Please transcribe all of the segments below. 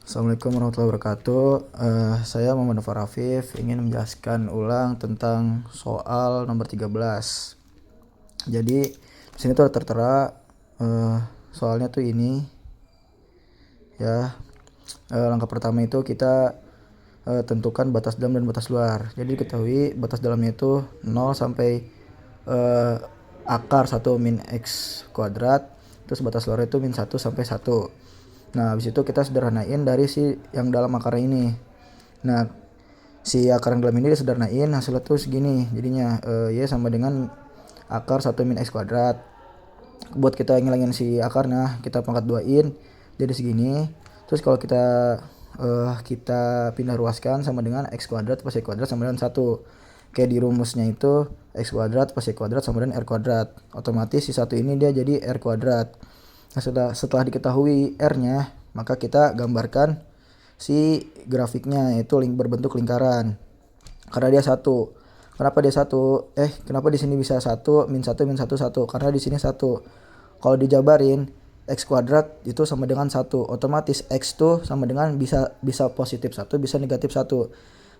Assalamualaikum warahmatullahi wabarakatuh. Saya Muhammad Nova Rafif ingin menjelaskan ulang tentang soal nomor 13. Jadi di sini tuh tertera soalnya tuh ini ya. Langkah pertama itu kita tentukan batas dalam dan batas luar. Jadi diketahui batas dalamnya itu 0 sampai akar 1 min x kuadrat. Terus batas luar itu min 1 sampai 1. Nah, habis itu kita sederhanain dari si yang dalam akar ini. Nah, si akar yang dalam ini disederhanain, hasilnya tuh segini. Jadinya y sama dengan akar 1 min x kuadrat. Buat kita ngilangin si akarnya, kita pangkat 2-in jadi segini. Terus kalau kita pindah ruaskan sama dengan x kuadrat plus y kuadrat sama dengan 1. Kayak di rumusnya itu x kuadrat plus y kuadrat sama dengan r kuadrat. Otomatis si 1 ini dia jadi r kuadrat. Nah, setelah diketahui r-nya, maka kita gambarkan si grafiknya, yaitu berbentuk lingkaran. Karena dia 1. Kenapa dia 1? Kenapa di sini bisa 1 min 1 min 1 1? Karena di sini 1. Kalau dijabarin x kuadrat itu sama dengan 1. Otomatis x tuh sama dengan bisa positif 1, bisa negatif 1.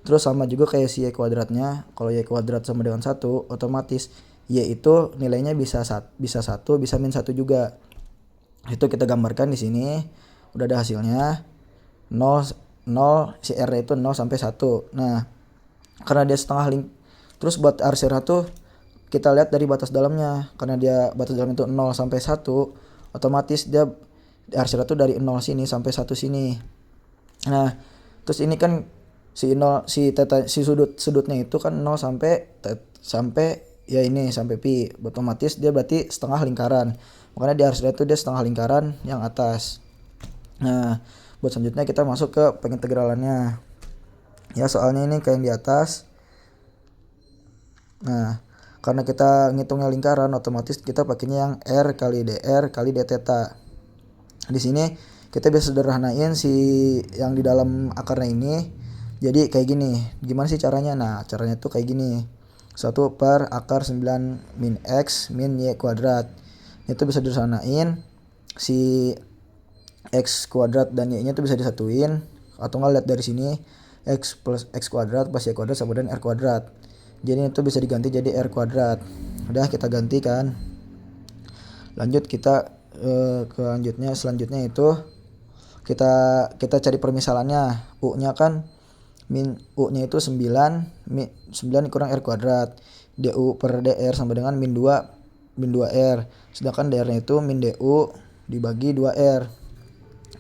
Terus sama juga kayak si y kuadratnya. Kalau y kuadrat sama dengan 1, otomatis y itu nilainya bisa 1, bisa min 1 juga. Itu kita gambarkan di sini. Udah ada hasilnya. 0 si R itu 0 sampai 1. Nah, karena dia setengah terus buat R0 tuh kita lihat dari batas dalamnya. Karena dia batas dalam itu 0 sampai 1, otomatis dia R0 tuh dari 0 sini sampai 1 sini. Nah, terus ini kan si sudutnya itu kan 0 sampai ya ini sampai pi. Otomatis dia berarti setengah lingkaran. Makanya di R0 itu dia setengah lingkaran yang atas. Nah, buat selanjutnya kita masuk ke pengintegralannya. Ya, soalnya ini kayak yang di atas. Nah, karena kita ngitungnya lingkaran, otomatis kita pakainya yang R kali dr kali d theta. Di sini kita bisa sederhanain si yang di dalam akarnya ini. Jadi kayak gini. Gimana sih caranya? Nah, caranya tuh kayak gini. 1 per akar 9 min x min y kuadrat. Itu bisa disederhanain. Si x kuadrat dan y nya itu bisa disatuin. Atau nggak lihat dari sini. X plus x kuadrat plus y kuadrat sama dengan r kuadrat. Jadi itu bisa diganti jadi r kuadrat. Udah kita gantikan. Lanjut kita selanjutnya itu kita cari permisalannya. U nya kan U nya itu 9 kurang r kuadrat. Du per dr sama dengan min 2r. Sedangkan dr nya itu min du dibagi 2r.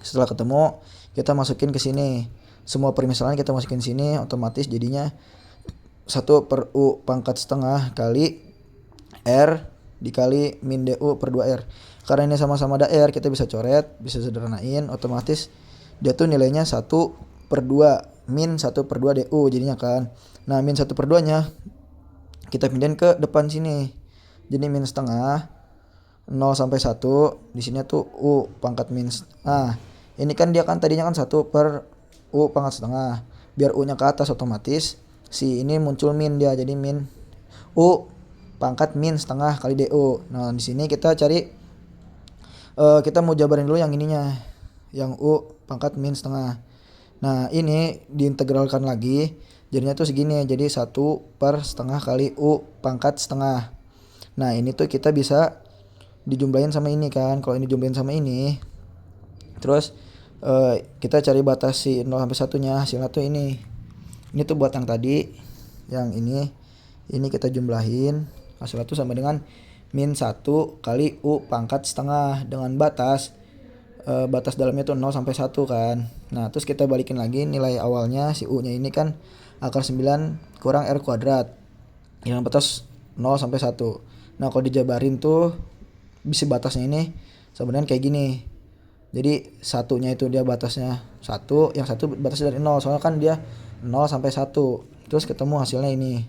Setelah ketemu, kita masukin ke sini. Semua permisalan kita masukin sini, otomatis jadinya 1 per u pangkat setengah kali r dikali min du per 2r. Karena ini sama-sama dr, kita bisa coret, bisa sederhanain. Otomatis dia tuh nilainya 1 per 2 min 1 per 2 du jadinya kan. Nah, min 1 per 2 nya kita pindahin ke depan sini. Jadi min setengah 0 sampai 1. Di sini tuh u pangkat min. Nah, ini kan dia kan tadinya kan 1 per u pangkat setengah. Biar u nya ke atas, otomatis si ini muncul min dia, jadi min u pangkat min setengah kali du. Nah, di sini kita cari kita mau jabarin dulu yang ininya, yang u pangkat min setengah. Nah, ini diintegralkan lagi, jadinya tuh segini. Jadi 1 per setengah kali u pangkat setengah. Nah, ini tuh kita bisa dijumlahin sama ini kan. Kalau ini jumlahin sama ini, terus kita cari batas si 0 sampai 1 nya, hasilnya tuh ini. Ini tuh buat yang tadi, yang ini kita jumlahin, hasilnya tuh sama dengan min 1 kali u pangkat setengah dengan batas dalamnya tuh 0 sampai 1 kan. Nah, terus kita balikin lagi nilai awalnya si u nya ini kan akar 9 kurang r kuadrat yang batas 0 sampai 1. Nah, kalau dijabarin tuh bisa batasnya ini sama dengan kayak gini. Jadi satunya itu dia batasnya 1, yang satu batasnya dari 0. Soalnya kan dia 0 sampai 1. Terus ketemu hasilnya ini.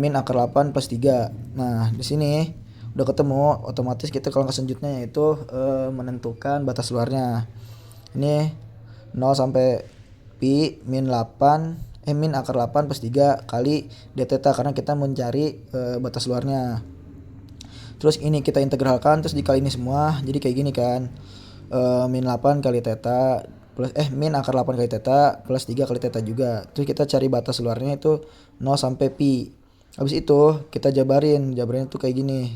Min akar 8 plus 3. Nah, di sini udah ketemu, otomatis kita kalau selanjutnya yaitu menentukan batas luarnya. Ini 0 sampai pi min akar 8 plus 3 kali d theta karena kita mencari batas luarnya. Terus ini kita integralkan, terus dikali ini semua, jadi kayak gini kan. Min 8 kali theta min akar 8 kali theta plus 3 kali theta juga. Terus kita cari batas luarnya itu 0 sampai pi. Habis itu kita jabarin itu kayak gini.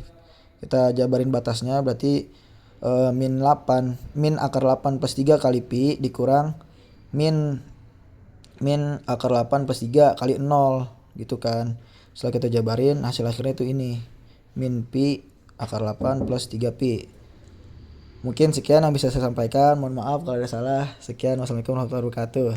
Kita jabarin batasnya berarti min akar 8 plus 3 kali pi dikurang min akar 8 plus 3 kali 0 gitu kan. Setelah kita jabarin hasil akhirnya itu ini min pi akar 8 plus 3 pi. Mungkin sekian yang bisa saya sampaikan, mohon maaf kalau ada salah. Sekian, wassalamualaikum warahmatullahi wabarakatuh.